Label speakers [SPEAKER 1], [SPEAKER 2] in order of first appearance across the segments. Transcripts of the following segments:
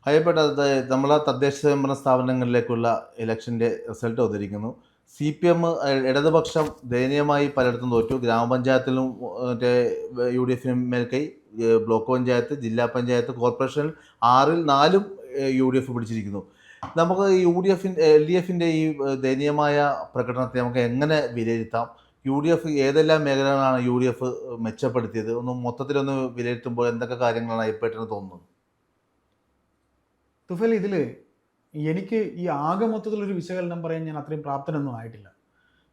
[SPEAKER 1] ഭയപ്പെട്ട നമ്മളെ തദ്ദേശ സ്വയംഭരണ സ്ഥാപനങ്ങളിലേക്കുള്ള ഇലക്ഷൻ്റെ റിസൾട്ട് വന്നിരിക്കുന്നു. CPM ഇടതുപക്ഷം ദയനീയമായി പലയിടത്തും തോറ്റു. ഗ്രാമപഞ്ചായത്തിലും മറ്റേ UDF മേൽക്കൈ, ബ്ലോക്ക് പഞ്ചായത്ത്, ജില്ലാ പഞ്ചായത്ത്, കോർപ്പറേഷൻ 6-ൽ 4 UDF പിടിച്ചിരിക്കുന്നു. നമുക്ക് LDFിൻ്റെ ഈ ദയനീയമായ പ്രകടനത്തെ നമുക്ക് എങ്ങനെ വിലയിരുത്താം? UDF ഏതെല്ലാം മേഖലകളാണ് UDF മെച്ചപ്പെടുത്തിയത്? മൊത്തത്തിലൊന്ന് വിലയിരുത്തുമ്പോൾ എന്തൊക്കെ കാര്യങ്ങളാണ് അയ്യപ്പേട്ടന് തോന്നുന്നത്?
[SPEAKER 2] തുഫൽ, ഇതിൽ എനിക്ക് ഈ ആകെ മൊത്തത്തിലൊരു വിശകലനം പറയാൻ ഞാൻ അത്രയും പ്രാപ്തനൊന്നും ആയിട്ടില്ല.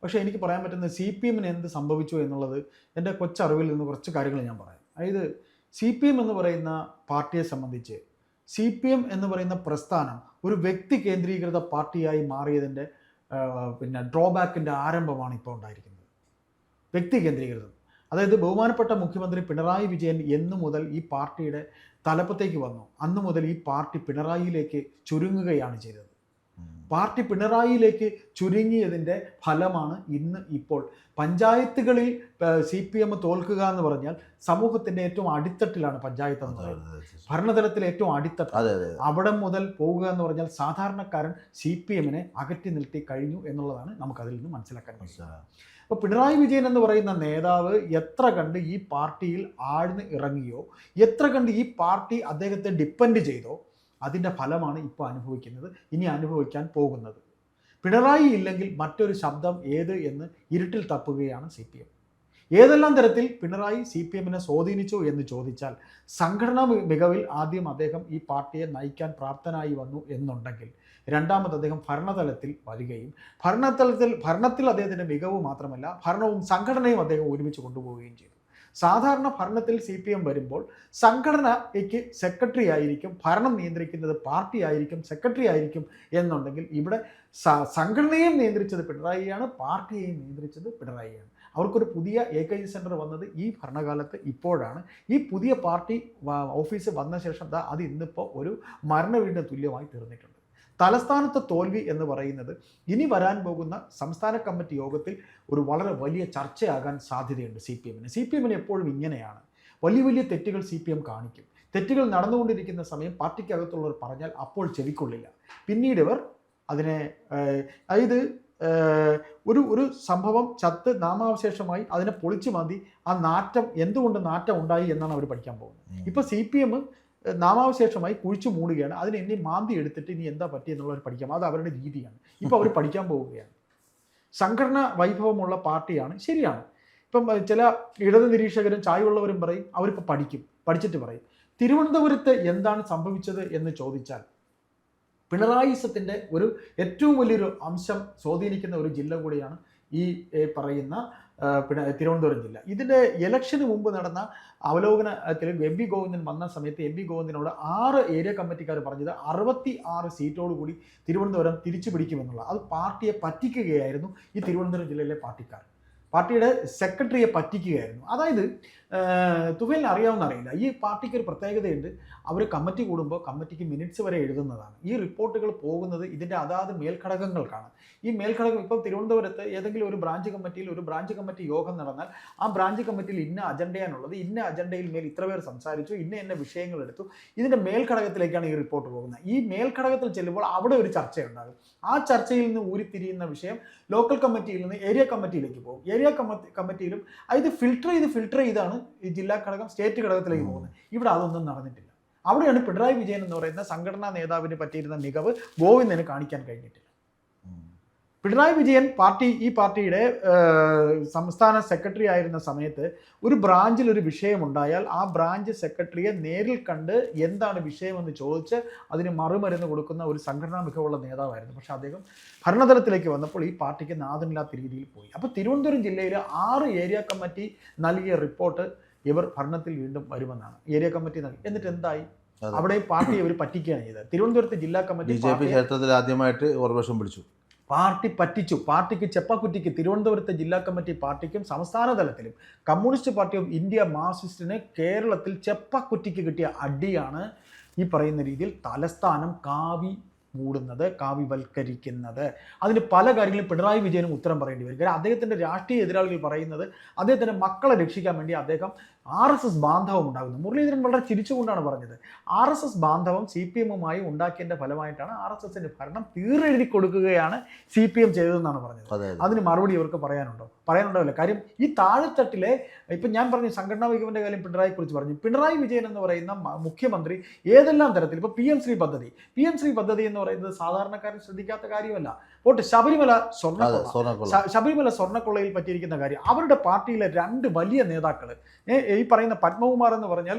[SPEAKER 2] പക്ഷേ എനിക്ക് പറയാൻ പറ്റുന്നത് CPM എന്ത് സംഭവിച്ചു എന്നുള്ളത് എൻ്റെ കൊച്ചറിവിൽ നിന്ന് കുറച്ച് കാര്യങ്ങൾ ഞാൻ പറയാം. അതായത് CPM എന്ന് പറയുന്ന പാർട്ടിയെ സംബന്ധിച്ച് CPM എന്ന് പറയുന്ന പ്രസ്ഥാനം ഒരു വ്യക്തി കേന്ദ്രീകൃത പാർട്ടിയായി മാറിയതിൻ്റെ ഡ്രോബാക്കിൻ്റെ ആരംഭമാണ് ഇപ്പോൾ ഉണ്ടായിരിക്കുന്നത്. വ്യക്തി കേന്ദ്രീകൃതം. അതായത് ബഹുമാനപ്പെട്ട മുഖ്യമന്ത്രി പിണറായി വിജയൻ എന്നു മുതൽ ഈ പാർട്ടിയുടെ തലപ്പത്തേക്ക് വന്നു, അന്നു മുതൽ ഈ പാർട്ടി പിണറായിയിലേക്ക് ചുരുങ്ങുകയാണ് ചെയ്തത്. പാർട്ടി പിണറായിയിലേക്ക് ചുരുങ്ങിയതിൻ്റെ ഫലമാണ് ഇപ്പോൾ പഞ്ചായത്തുകളിൽ CPM തോൽക്കുക എന്ന് പറഞ്ഞാൽ സമൂഹത്തിൻ്റെ ഏറ്റവും അടിത്തട്ടിലാണ് പഞ്ചായത്ത് എന്ന് പറയുന്നത്. ഭരണതലത്തിൽ ഏറ്റവും അടിത്തട്ട്, അവിടെ മുതൽ പോവുക എന്ന് പറഞ്ഞാൽ സാധാരണക്കാരൻ CPMനെ അകറ്റി നിർത്തി കഴിഞ്ഞു എന്നുള്ളതാണ് നമുക്കതിൽ നിന്ന് മനസ്സിലാക്കാൻ പറ്റുന്നത്. അപ്പോൾ പിണറായി വിജയൻ എന്ന് പറയുന്ന നേതാവ് എത്ര കണ്ട് ഈ പാർട്ടിയിൽ ആഴ്ന്ന് ഇറങ്ങിയോ, എത്ര കണ്ട് ഈ പാർട്ടി അദ്ദേഹത്തെ ഡിപ്പെൻഡ് ചെയ്തോ, അതിൻ്റെ ഫലമാണ് ഇപ്പോൾ അനുഭവിക്കുന്നത്, ഇനി അനുഭവിക്കാൻ പോകുന്നത്. പിണറായി ഇല്ലെങ്കിൽ മറ്റൊരു ശബ്ദം ഏത് എന്ന് ഇരുട്ടിൽ തപ്പുകയാണ് CPM. ഏതെല്ലാം തരത്തിൽ പിണറായി CPMനെ സ്വാധീനിച്ചു എന്ന് ചോദിച്ചാൽ, സംഘടനാ മികവിൽ ആദ്യം അദ്ദേഹം ഈ പാർട്ടിയെ നയിക്കാൻ പ്രാപ്തനായി വന്നു എന്നുണ്ടെങ്കിൽ, രണ്ടാമത് അദ്ദേഹം ഭരണതലത്തിൽ വരികയും ഭരണത്തിൽ അദ്ദേഹത്തിൻ്റെ മികവ് മാത്രമല്ല ഭരണവും സംഘടനയും അദ്ദേഹം ഒരുമിച്ച് കൊണ്ടുപോവുകയും ചെയ്തു. സാധാരണ ഭരണത്തിൽ CPM വരുമ്പോൾ സംഘടനയ്ക്ക് സെക്രട്ടറി ആയിരിക്കും, ഭരണം നിയന്ത്രിക്കുന്നത് പാർട്ടി ആയിരിക്കും, സെക്രട്ടറി ആയിരിക്കും എന്നുണ്ടെങ്കിൽ ഇവിടെ സംഘടനയെയും നിയന്ത്രിച്ചത് പിണറായിയാണ്, പാർട്ടിയെയും നിയന്ത്രിച്ചത് പിണറായിയാണ്. അവർക്കൊരു പുതിയ AKG സെൻറ്റർ വന്നത് ഈ ഭരണകാലത്ത് ഇപ്പോഴാണ്. ഈ പുതിയ പാർട്ടി ഓഫീസ് വന്ന ശേഷം അത് ഇന്നിപ്പോൾ ഒരു മരണവീടിന് തുല്യമായി തീർന്നിട്ടുണ്ട്. തലസ്ഥാനത്തെ തോൽവി എന്ന് പറയുന്നത് ഇനി വരാൻ പോകുന്ന സംസ്ഥാന കമ്മിറ്റി യോഗത്തിൽ ഒരു വളരെ വലിയ ചർച്ചയാകാൻ സാധ്യതയുണ്ട്. CPMന് എപ്പോഴും ഇങ്ങനെയാണ്, വലിയ വലിയ തെറ്റുകൾ CPM കാണിക്കും. തെറ്റുകൾ നടന്നുകൊണ്ടിരിക്കുന്ന സമയം പാർട്ടിക്കകത്തുള്ളവർ പറഞ്ഞാൽ അപ്പോൾ ചെവിക്കൊള്ളില്ല. പിന്നീട് ഇവർ അതിനെ അതായത് ഒരു സംഭവം ചത്ത് നാമാവശേഷമായി അതിനെ പൊളിച്ചു മാന്തി ആ നാറ്റം, എന്തുകൊണ്ട് നാറ്റം ഉണ്ടായി എന്നാണ് അവർ പഠിക്കാൻ പോകുന്നത്. ഇപ്പോൾ CPM നാമാവശേഷമായി കുഴിച്ചു മൂടുകയാണ്. അതിനെ ഇനി മാന്തി എടുത്തിട്ട് ഇനി എന്താ പറ്റിയെന്നുള്ളവർ പഠിക്കാം. അത് അവരുടെ രീതിയാണ്. ഇപ്പോൾ അവർ പഠിക്കാൻ പോവുകയാണ്. സംഘടന വൈഭവമുള്ള പാർട്ടിയാണ്, ശരിയാണ്. ഇപ്പം ചില ഇടത് നിരീക്ഷകരും ചായവുള്ളവരും പറയും അവരിപ്പോൾ പഠിച്ചിട്ട് പറയും. തിരുവനന്തപുരത്ത് എന്താണ് സംഭവിച്ചത് എന്ന് ചോദിച്ചാൽ, പിണറായിസത്തിൻ്റെ ഒരു ഏറ്റവും വലിയൊരു അംശം സ്വാധീനിക്കുന്ന ഒരു ജില്ല കൂടിയാണ് ഈ പറയുന്ന തിരുവനന്തപുരം ജില്ല. ഇതിൻ്റെ ഇലക്ഷന് മുമ്പ് നടന്ന അവലോകനത്തിൽ MP ഗോവിന്ദൻ വന്ന സമയത്ത് MP ഗോവിന്ദനോട് 6 ഏരിയ കമ്മിറ്റിക്കാർ പറഞ്ഞത് 66 സീറ്റോടുകൂടി തിരുവനന്തപുരം തിരിച്ചു പിടിക്കുമെന്നുള്ള. അത് പാർട്ടിയെ പറ്റിക്കുകയായിരുന്നു ഈ തിരുവനന്തപുരം ജില്ലയിലെ പാർട്ടിക്കാർ. പാർട്ടിയുടെ സെക്രട്ടറിയെ പറ്റിക്കുകയായിരുന്നു. അതായത് തുഫേലിന് അറിയാവുന്ന അറിയില്ല, ഈ പാർട്ടിക്ക് ഒരു പ്രത്യേകതയുണ്ട്. അവർ കമ്മിറ്റി കൂടുമ്പോൾ കമ്മിറ്റിക്ക് മിനിറ്റ്സ് വരെ എഴുതുന്നതാണ്. ഈ റിപ്പോർട്ടുകൾ പോകുന്നത് ഇതിൻ്റെ അതാത് മേൽഘടകങ്ങൾക്കാണ്. ഈ മേൽഘടകം ഇപ്പോൾ തിരുവനന്തപുരത്ത് ഏതെങ്കിലും ഒരു ബ്രാഞ്ച് കമ്മിറ്റിയിൽ ഒരു ബ്രാഞ്ച് കമ്മിറ്റി യോഗം നടന്നാൽ ആ ബ്രാഞ്ച് കമ്മിറ്റിയിൽ ഇന്ന അജണ്ടയാണുള്ളത്, ഇന്ന അജണ്ടയിൽ മേൽ ഇത്ര പേർ സംസാരിച്ചു, ഇന്ന വിഷയങ്ങൾ എടുത്തു, ഇതിൻ്റെ മേൽഘടകത്തിലേക്കാണ് ഈ റിപ്പോർട്ട് പോകുന്നത്. ഈ മേൽഘടകത്തിൽ ചെല്ലുമ്പോൾ അവിടെ ഒരു ചർച്ചയുണ്ടാകും. ആ ചർച്ചയിൽ നിന്ന് ഊരിത്തിരിയുന്ന വിഷയം ലോക്കൽ കമ്മിറ്റിയിൽ നിന്ന് ഏരിയ കമ്മിറ്റിയിലേക്ക് പോകും. ഏരിയ കമ്മിറ്റിയിലും ഇത് ഫിൽട്ടർ ചെയ്താണ് ഈ ജില്ലാ ഘടകം സ്റ്റേറ്റ് ഘടകത്തിലേക്ക് പോകുന്നത്. ഇവിടെ അതൊന്നും നടന്നിട്ടില്ല. അവിടെയാണ് പിണറായി വിജയൻ എന്ന് പറയുന്ന സംഘടനാ നേതാവിന് പറ്റിയിരുന്ന മികവ് ഗോവിന്ദന് കാണിക്കാൻ കഴിഞ്ഞിട്ടില്ല. പിണറായി വിജയൻ ഈ പാർട്ടിയുടെ സംസ്ഥാന സെക്രട്ടറി ആയിരുന്ന സമയത്ത് ഒരു ബ്രാഞ്ചിൽ ഒരു വിഷയമുണ്ടായാൽ ആ ബ്രാഞ്ച് സെക്രട്ടറിയെ നേരിൽ കണ്ട് എന്താണ് വിഷയമെന്ന് ചോദിച്ച് അതിന് മറുമരുന്ന് കൊടുക്കുന്ന ഒരു സംഘടനാ മികവുള്ള നേതാവായിരുന്നു. പക്ഷെ അദ്ദേഹം ഭരണതലത്തിലേക്ക് വന്നപ്പോൾ ഈ പാർട്ടിക്ക് നാഥനില്ലാത്ത രീതിയിൽ പോയി. അപ്പോൾ തിരുവനന്തപുരം ജില്ലയിൽ 6 ഏരിയ കമ്മിറ്റി നൽകിയ റിപ്പോർട്ട് ഇവർ ഭരണത്തിൽ വീണ്ടും വരുമെന്നാണ് ഏരിയ കമ്മിറ്റി നൽകി. എന്നിട്ട് എന്തായി? അവിടെ പാർട്ടി ഇവർ പറ്റിക്കുകയാണ് ചെയ്തത്. തിരുവനന്തപുരത്ത് ജില്ലാ കമ്മിറ്റി
[SPEAKER 1] BJP ചരിത്രത്തിൽ ആദ്യമായിട്ട് ഓർവേഷം പിടിച്ചു.
[SPEAKER 2] പാർട്ടി പറ്റിച്ചു. പാർട്ടിക്ക് ചെപ്പക്കുറ്റിക്ക് തിരുവനന്തപുരത്തെ ജില്ലാ കമ്മിറ്റി പാർട്ടിക്കും സംസ്ഥാന തലത്തിലും കമ്മ്യൂണിസ്റ്റ് പാർട്ടി ഓഫ് ഇന്ത്യ മാർക്സിസ്റ്റിന് കേരളത്തിൽ ചെപ്പക്കുറ്റിക്ക് കിട്ടിയ അടിയാണ് ഈ പറയുന്ന രീതിയിൽ തലസ്ഥാനം കാവ്യവൽക്കരിക്കുന്നത്. അതിന് പല കാര്യങ്ങളും പിണറായി വിജയനും ഉത്തരം പറയേണ്ടി വരും. കാരണം അദ്ദേഹത്തിൻ്റെ രാഷ്ട്രീയ എതിരാളികൾ പറയുന്നത് അദ്ദേഹത്തിൻ്റെ മക്കളെ രക്ഷിക്കാൻ വേണ്ടി അദ്ദേഹം RSS ബാന്ധവം ഉണ്ടാകുന്നു. മുരളീധരൻ വളരെ ചിരിച്ചുകൊണ്ടാണ് പറഞ്ഞത്. RSS ബാന്ധവം CPM-മായി ഉണ്ടാക്കിയതിൻ്റെ ഫലമായിട്ടാണ് RSSന്റെ ഭരണം തീരെഴുതി കൊടുക്കുകയാണ് CPM ചെയ്തതെന്നാണ് പറഞ്ഞത്. അതിന് മറുപടി ഇവർക്ക് പറയാനുണ്ടാവില്ല. കാര്യം ഈ താഴെത്തട്ടിലെ ഇപ്പം ഞാൻ പറഞ്ഞു സംഘടനാ മികവിൻ്റെ കാര്യം പിണറായിയെക്കുറിച്ച് പറഞ്ഞു. പിണറായി വിജയൻ എന്ന് പറയുന്ന മുഖ്യമന്ത്രി ഏതെല്ലാം തരത്തിൽ ഇപ്പോൾ PM ശ്രീ പദ്ധതി എന്ന് പറയുന്നത് സാധാരണക്കാരൻ ശ്രദ്ധിക്കാത്ത കാര്യമല്ല. പോട്ടെ, ശബരിമല സ്വർണ്ണക്കൊള്ളയിൽ പറ്റിയിരിക്കുന്ന കാര്യം, അവരുടെ പാർട്ടിയിലെ 2 വലിയ നേതാക്കൾ, ഈ പറയുന്ന പത്മകുമാർ എന്ന് പറഞ്ഞാൽ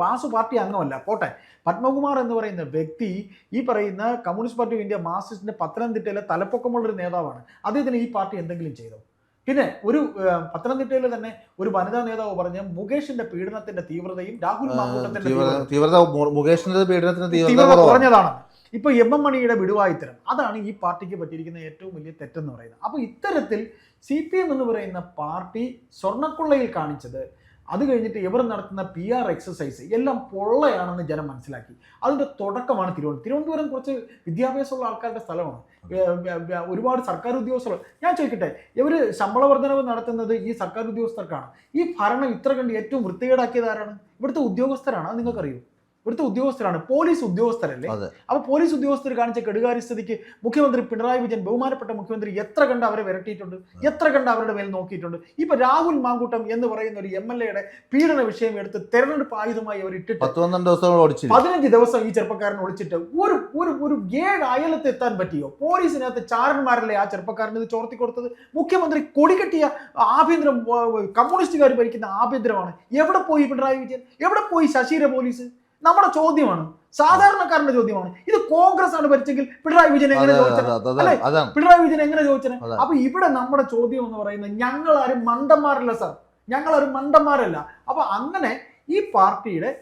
[SPEAKER 2] വാസു പാർട്ടി അംഗമല്ല, പോട്ടെ, പത്മകുമാർ എന്ന് പറയുന്ന വ്യക്തി ഈ പറയുന്ന കമ്മ്യൂണിസ്റ്റ് പാർട്ടി ഓഫ് ഇന്ത്യ മാർക്സിസ്റ്റിന്റെ പത്തനംതിട്ടയിലെ തലപ്പൊക്കമുള്ളൊരു നേതാവാണ്. അദ്ദേഹത്തിന് ഈ പാർട്ടി എന്തെങ്കിലും ചെയ്തോ? പിന്നെ ഒരു പത്തനംതിട്ടയിലെ തന്നെ ഒരു വനിതാ നേതാവ് പറഞ്ഞ മുകേഷിന്റെ പീഡനത്തിന്റെ തീവ്രതയും രാഹുൽ മാങ്കൂട്ടത്തിന്റെ തീവ്രത കുറഞ്ഞതാണ്. ഇപ്പൊ MM മണിയുടെ വിടുവായിത്തരം, അതാണ് ഈ പാർട്ടിക്ക് പറ്റിയിരിക്കുന്ന ഏറ്റവും വലിയ തെറ്റെന്ന് പറയുന്നത്. അപ്പൊ ഇത്തരത്തിൽ CPM എന്ന് പറയുന്ന പാർട്ടി സ്വർണ്ണക്കൊള്ളയിൽ കാണിച്ചത്, അത് കഴിഞ്ഞിട്ട് ഇവർ നടത്തുന്ന PR എക്സസൈസ് എല്ലാം പൊള്ളയാണെന്ന് ജനം മനസ്സിലാക്കി. അതിൻ്റെ തുടക്കമാണ് തിരുവനന്തപുരം കുറച്ച് വിദ്യാഭ്യാസമുള്ള ആൾക്കാരുടെ സ്ഥലമാണ്, ഒരുപാട് സർക്കാർ ഉദ്യോഗസ്ഥർ. ഞാൻ ചോദിക്കട്ടെ, ഇവർ ശമ്പള വർധനവ് നടത്തുന്നത് ഈ സർക്കാർ ഉദ്യോഗസ്ഥർക്കാണ്. ഈ ഭരണം ഇത്ര കണ്ട് ഏറ്റവും വൃത്തികേടാക്കിയത് ആരാണ്? ഇവിടുത്തെ ഉദ്യോഗസ്ഥരാണ്. അത് നിങ്ങൾക്കറിയോ? ഇവിടുത്തെ ഉദ്യോഗസ്ഥരാണ്, പോലീസ് ഉദ്യോഗസ്ഥരല്ലേ? അപ്പോൾ പോലീസ് ഉദ്യോഗസ്ഥർ കാണിച്ച കെടുകാര്യസ്ഥിതിക്ക് മുഖ്യമന്ത്രി പിണറായി വിജയൻ, ബഹുമാനപ്പെട്ട മുഖ്യമന്ത്രി, എത്ര കണ്ട് അവരെ വിരട്ടിയിട്ടുണ്ട്, എത്ര കണ്ട് അവരുടെ മേൽ നോക്കിയിട്ടുണ്ട്. ഇപ്പൊ രാഹുൽ മാങ്കൂട്ടം എന്ന് പറയുന്ന ഒരു MLA-യുടെ പീഡന വിഷയം എടുത്ത് തെരഞ്ഞെടുപ്പ് ആയുധമായി അവർ ഇട്ടിട്ട് 15 ദിവസം ഈ ചെറുപ്പക്കാരനെ ഒളിച്ചിട്ട് ഒരു 7 അയലത്ത് എത്താൻ പറ്റിയോ? പോലീസിനകത്ത് ചാരന്മാരല്ലേ ആ ചെറുപ്പക്കാരന് ഇത് ചോർത്തി കൊടുത്തത്? മുഖ്യമന്ത്രി കൊടികെട്ടിയ ആഭ്യന്തരം, കമ്മ്യൂണിസ്റ്റുകാർ ഭരിക്കുന്ന ആഭ്യന്തരമാണ്. എവിടെ പോയി പിണറായി വിജയൻ? എവിടെ പോയി ശശിയുടെ പോലീസ്? നമ്മുടെ ചോദ്യമാണ്, സാധാരണക്കാരന്റെ ചോദ്യമാണ്. ഇത് കോൺഗ്രസ് ആണ് ഭരിച്ചെങ്കിൽ പിണറായി വിജയൻ എങ്ങനെ ചോദിച്ചത്? അല്ലെ, പിണറായി വിജയൻ എങ്ങനെ ചോദിച്ചത്? അപ്പൊ ഇവിടെ നമ്മുടെ ചോദ്യം എന്ന് പറയുന്നത്, ഞങ്ങളാരും മണ്ടന്മാരല്ല സാർ, ഞങ്ങളാരും മണ്ടന്മാരല്ല. അപ്പൊ അങ്ങനെ ഈ പാർട്ടിയുടെ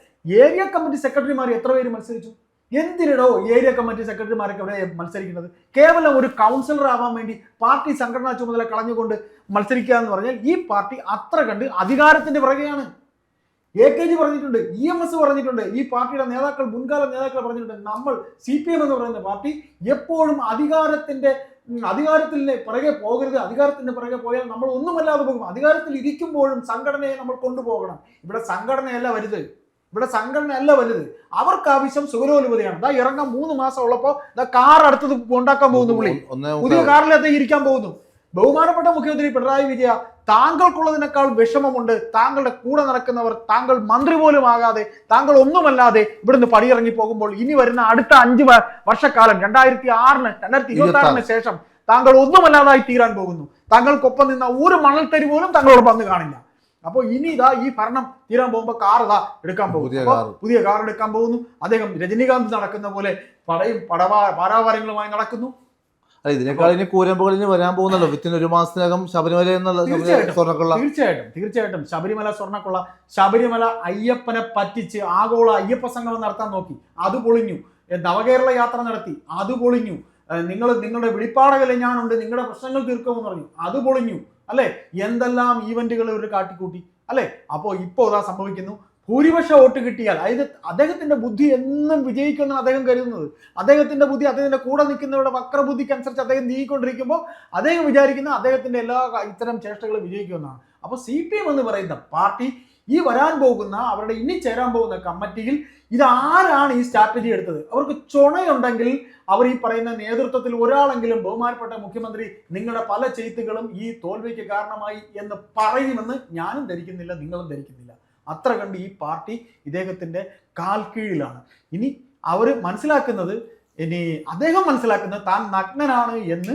[SPEAKER 2] ഏരിയ കമ്മിറ്റി സെക്രട്ടറിമാർ എത്ര പേര് മത്സരിച്ചു? എന്തിനോ ഏരിയ കമ്മിറ്റി സെക്രട്ടറിമാരൊക്കെ ഇവിടെ മത്സരിക്കുന്നത്? കേവലം ഒരു കൗൺസിലർ ആവാൻ വേണ്ടി പാർട്ടി സംഘടനാ ചുമതല കളഞ്ഞുകൊണ്ട് മത്സരിക്കുക എന്ന് പറഞ്ഞാൽ ഈ പാർട്ടി അത്ര കണ്ട് അധികാരത്തിന്റെ പുറകെയാണ്. AKG പറഞ്ഞിട്ടുണ്ട്, EMS പറഞ്ഞിട്ടുണ്ട്, ഈ പാർട്ടിയുടെ നേതാക്കൾ, മുൻകാല നേതാക്കൾ പറഞ്ഞിട്ടുണ്ട്, നമ്മൾ CPM എന്ന് പറയുന്ന പാർട്ടി എപ്പോഴും അധികാരത്തിന് പുറകെ പോകരുത്. അധികാരത്തിന്റെ പുറകെ പോയാൽ നമ്മൾ ഒന്നുമല്ലാതെ പോകും. അധികാരത്തിൽ ഇരിക്കുമ്പോഴും സംഘടനയെ നമ്മൾ കൊണ്ടുപോകണം. ഇവിടെ സംഘടനയല്ല വലുത്, അവർക്ക് ആവശ്യം സുഖലോലുപതയാണ്. ഇറങ്ങാൻ 3 മാസം ഉള്ളപ്പോ കാർ അടുത്തത് ഉണ്ടാക്കാൻ പോകുന്നു, പുള്ളി പുതിയ കാറിലകത്ത് ഇരിക്കാൻ പോകുന്നു. ബഹുമാനപ്പെട്ട മുഖ്യമന്ത്രി പിണറായി വിജയ, താങ്കൾക്കുള്ളതിനേക്കാൾ വിഷമമുണ്ട്. താങ്കളുടെ കൂടെ നടക്കുന്നവർ, താങ്കൾ മന്ത്രി പോലും ആകാതെ, താങ്കൾ ഒന്നുമല്ലാതെ ഇവിടുന്ന് പടിയിറങ്ങി പോകുമ്പോൾ ഇനി വരുന്ന അടുത്ത 5 വർഷക്കാലം 2026-ന് ശേഷം താങ്കൾ ഒന്നുമല്ലാതായി തീരാൻ പോകുന്നു. താങ്കൾക്കൊപ്പം നിന്ന ഒരു മണൽത്തരി പോലും താങ്കളോട് വന്ന് കാണില്ല. അപ്പോൾ ഇനി ഈ ഭരണം തീരാൻ പോകുമ്പോൾ കാർ എടുക്കാൻ പോകുന്നു, പുതിയ കാർ എടുക്കാൻ പോകുന്നു. അദ്ദേഹം രജനീകാന്ത് നടക്കുന്ന പോലെ പാരാവാരങ്ങളുമായി നടക്കുന്നു.
[SPEAKER 1] ഇതിനേക്കാൾ ഇനി കൂരമ്പുകൾ ഇനി വരാൻ പോകുന്നല്ലോ വിത്തിൻ 1 മാസത്തിനകം ശബരിമല എന്നുള്ള സ്വർണ്ണക്കൊള്ള.
[SPEAKER 2] തീർച്ചയായിട്ടും ശബരിമല സ്വർണ്ണക്കൊള്ള. ശബരിമല അയ്യപ്പനെ പറ്റിച്ച് ആഗോള അയ്യപ്പ സംഗമം നടത്താൻ നോക്കി, അത് പൊളിഞ്ഞു. നവകേരള യാത്ര നടത്തി, അത് പൊളിഞ്ഞു. നിങ്ങളുടെ വിളിപ്പാടകലെ ഞാനുണ്ട്, നിങ്ങളുടെ പ്രശ്നങ്ങൾ തീർക്കുമെന്ന് പറഞ്ഞു, അത് പൊളിഞ്ഞു. അല്ലെ, എന്തെല്ലാം ഈവന്റുകൾ ഇവർ കാട്ടിക്കൂട്ടി, അല്ലെ. അപ്പോൾ ഇപ്പോൾ ഇതാ സംഭവിക്കുന്നു. ഭൂരിപക്ഷ വോട്ട് കിട്ടിയാൽ, അതായത് അദ്ദേഹത്തിന്റെ ബുദ്ധി എന്നും വിജയിക്കുമെന്നാണ് അദ്ദേഹം കരുതുന്നത്. അദ്ദേഹത്തിന്റെ ബുദ്ധി, അദ്ദേഹത്തിന്റെ കൂടെ നിൽക്കുന്നവരുടെ വക്രബുദ്ധിക്ക് അനുസരിച്ച് അദ്ദേഹം നീങ്ങിക്കൊണ്ടിരിക്കുമ്പോൾ അദ്ദേഹം വിചാരിക്കുന്ന അദ്ദേഹത്തിന്റെ എല്ലാ ഇത്തരം ചേഷ്ടകളും വിജയിക്കുമെന്നാണ്. അപ്പോൾ CPM എന്ന് പറയുന്ന പാർട്ടി ഈ വരാൻ പോകുന്ന, അവരുടെ ഇനി ചേരാൻ പോകുന്ന കമ്മിറ്റിയിൽ ഇതാരാണ് ഈ സ്ട്രാറ്റജി എടുത്തത്? അവർക്ക് ചുണയുണ്ടെങ്കിൽ അവർ ഈ പറയുന്ന നേതൃത്വത്തിൽ ഒരാളെങ്കിലും, ബഹുമാനപ്പെട്ട മുഖ്യമന്ത്രി, നിങ്ങളുടെ പല ചെയ്ത്തുകളും ഈ തോൽവിക്ക് കാരണമായി എന്ന് പറയുമെന്ന് ഞാനും ധരിക്കുന്നില്ല, നിങ്ങളും ധരിക്കുന്നില്ല. അത്ര കണ്ട് ഈ പാർട്ടി ഇദ്ദേഹത്തിന്റെ കാൽ കീഴിലാണ്. ഇനി അവർ മനസ്സിലാക്കുന്നത്, അദ്ദേഹം മനസ്സിലാക്കുന്നത് താൻ നഗ്നനാണ് എന്ന്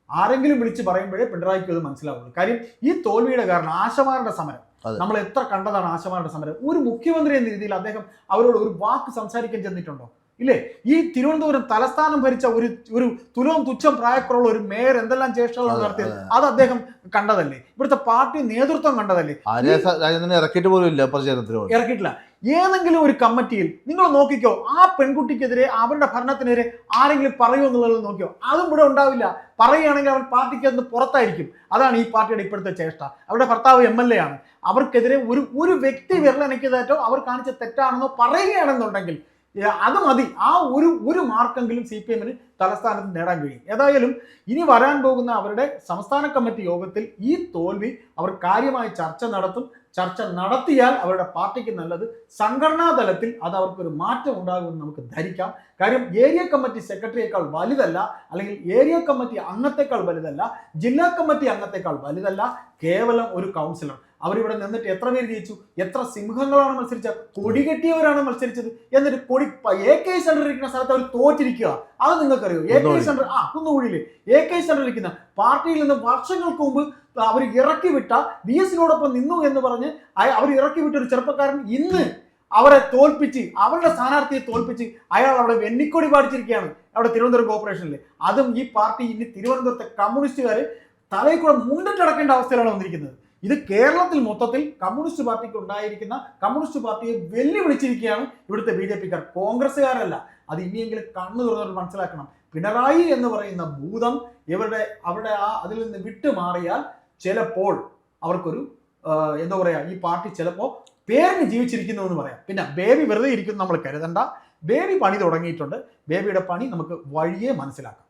[SPEAKER 2] ആരെങ്കിലും വിളിച്ച് പറയുമ്പോഴേ പിണറായിക്ക് അത് മനസ്സിലാവുള്ളൂ. കാര്യം ഈ തോൽവിയുടെ കാരണം ആശമാരുടെ സമരം, നമ്മൾ എത്ര കണ്ടതാണ് ആശമാരുടെ സമരം. ഒരു മുഖ്യമന്ത്രി എന്ന രീതിയിൽ അദ്ദേഹം അവരോട് ഒരു വാക്ക് സംസാരിക്കാൻ ചെന്നിട്ടുണ്ടോ? ഇല്ലേ? ഈ തിരുവനന്തപുരം തലസ്ഥാനം ഭരിച്ച ഒരു തുലവും തുച്ഛം പ്രായക്കുറവുള്ള ഒരു മേയർ എന്തെല്ലാം ചേഷ്ടകൾ നടത്തിയത് അത് അദ്ദേഹം കണ്ടതല്ലേ? ഇവിടുത്തെ പാർട്ടി നേതൃത്വം കണ്ടതല്ലേ? ഇറക്കിയിട്ടില്ല. ഏതെങ്കിലും ഒരു കമ്മിറ്റിയിൽ നിങ്ങൾ നോക്കിക്കോ, ആ പെൺകുട്ടിക്കെതിരെ, അവരുടെ ഭരണത്തിനെതിരെ ആരെങ്കിലും പറയുമോ എന്നുള്ളത് നോക്കിയോ? അതും ഇവിടെ ഉണ്ടാവില്ല. പറയുകയാണെങ്കിൽ അവർ പാർട്ടിക്ക് അതിന് പുറത്തായിരിക്കും. അതാണ് ഈ പാർട്ടിയുടെ ഇപ്പോഴത്തെ ചേഷ്ട. അവരുടെ ഭർത്താവ് MLA ആണ്. അവർക്കെതിരെ ഒരു വ്യക്തി വിരലനക്കിയതായിട്ടോ അവർ കാണിച്ച തെറ്റാണെന്നോ പറയുകയാണെന്നുണ്ടെങ്കിൽ അത് മതി. ആ ഒരു മാർക്കെങ്കിലും CPM-ന് തലസ്ഥാനത്ത് നേടാൻ കഴിയും. ഏതായാലും ഇനി വരാൻ പോകുന്ന അവരുടെ സംസ്ഥാന കമ്മിറ്റി യോഗത്തിൽ ഈ തോൽവി അവർ കാര്യമായി ചർച്ച നടത്തും. ചർച്ച നടത്തിയാൽ അവരുടെ പാർട്ടിക്ക് നല്ലത്. സംഘടനാ തലത്തിൽ അത് അവർക്കൊരു മാറ്റം ഉണ്ടാകുമെന്ന് നമുക്ക് ധരിക്കാം. കാര്യം ഏരിയ കമ്മിറ്റി സെക്രട്ടറിയേക്കാൾ വലുതല്ല, അല്ലെങ്കിൽ ഏരിയ കമ്മിറ്റി അംഗത്തെക്കാൾ വലുതല്ല, ജില്ലാ കമ്മിറ്റി അംഗത്തെക്കാൾ വലുതല്ല, കേവലം ഒരു കൗൺസിലർ. അവരിവിടെ നിന്നിട്ട് എത്ര പേര് ജയിച്ചു, എത്ര സിംഹങ്ങളാണ് മത്സരിച്ചത്, കൊടികെട്ടിയവരാണ് മത്സരിച്ചത്. എന്നിട്ട് AK സെന്റർ ഇരിക്കുന്ന സ്ഥലത്ത് അവർ തോറ്റിരിക്കുക. അത് നിങ്ങൾക്കറിയോ? AK സെന്റർ കുന്നുകുഴിയില് AK സെന്റർ ഇരിക്കുന്ന പാർട്ടിയിൽ നിന്ന് വർഷങ്ങൾക്ക് മുമ്പ് അവർ ഇറക്കി വിട്ട VS-നോടൊപ്പം നിന്നു എന്ന് പറഞ്ഞ് അവർ ഇറക്കി വിട്ട ഒരു ചെറുപ്പക്കാരൻ ഇന്ന് അവരെ തോൽപ്പിച്ച്, അവരുടെ സ്ഥാനാർത്ഥിയെ തോൽപ്പിച്ച് അയാൾ അവിടെ വെന്നിക്കൊടി പാടിച്ചിരിക്കുകയാണ് അവിടെ തിരുവനന്തപുരം കോർപ്പറേഷനിൽ. അതും ഈ പാർട്ടി ഇനി തിരുവനന്തപുരത്തെ കമ്മ്യൂണിസ്റ്റുകാർ തലയിൽ കൂടെ മുണ്ടിട്ടടക്കേണ്ട അവസ്ഥയിലാണ് വന്നിരിക്കുന്നത്. ഇത് കേരളത്തിൽ മൊത്തത്തിൽ കമ്മ്യൂണിസ്റ്റ് പാർട്ടിക്ക് ഉണ്ടായിരിക്കുന്ന, കമ്മ്യൂണിസ്റ്റ് പാർട്ടിയെ വെല്ലുവിളിച്ചിരിക്കുകയാണ് ഇവിടുത്തെ BJP-ക്കാർ, കോൺഗ്രസ്സുകാരല്ല. അത് ഇനിയെങ്കിലും കണ്ണു തുറന്നവർ മനസ്സിലാക്കണം. പിണറായി എന്ന് പറയുന്ന ഭൂതം അവരുടെ അതിൽ നിന്ന് വിട്ടുമാറിയാൽ ചിലപ്പോൾ അവർക്കൊരു എന്താ പറയുക, ഈ പാർട്ടി ചിലപ്പോൾ പേരിന് ജീവിച്ചിരിക്കുന്നു എന്ന് പറയാം. പിന്നെ ബേബി വെറുതെ ഇരിക്കുന്നു നമ്മൾ കരുതണ്ട. ബേബി പണി തുടങ്ങിയിട്ടുണ്ട്. ബേബിയുടെ പണി നമുക്ക് വഴിയെ മനസ്സിലാക്കാം.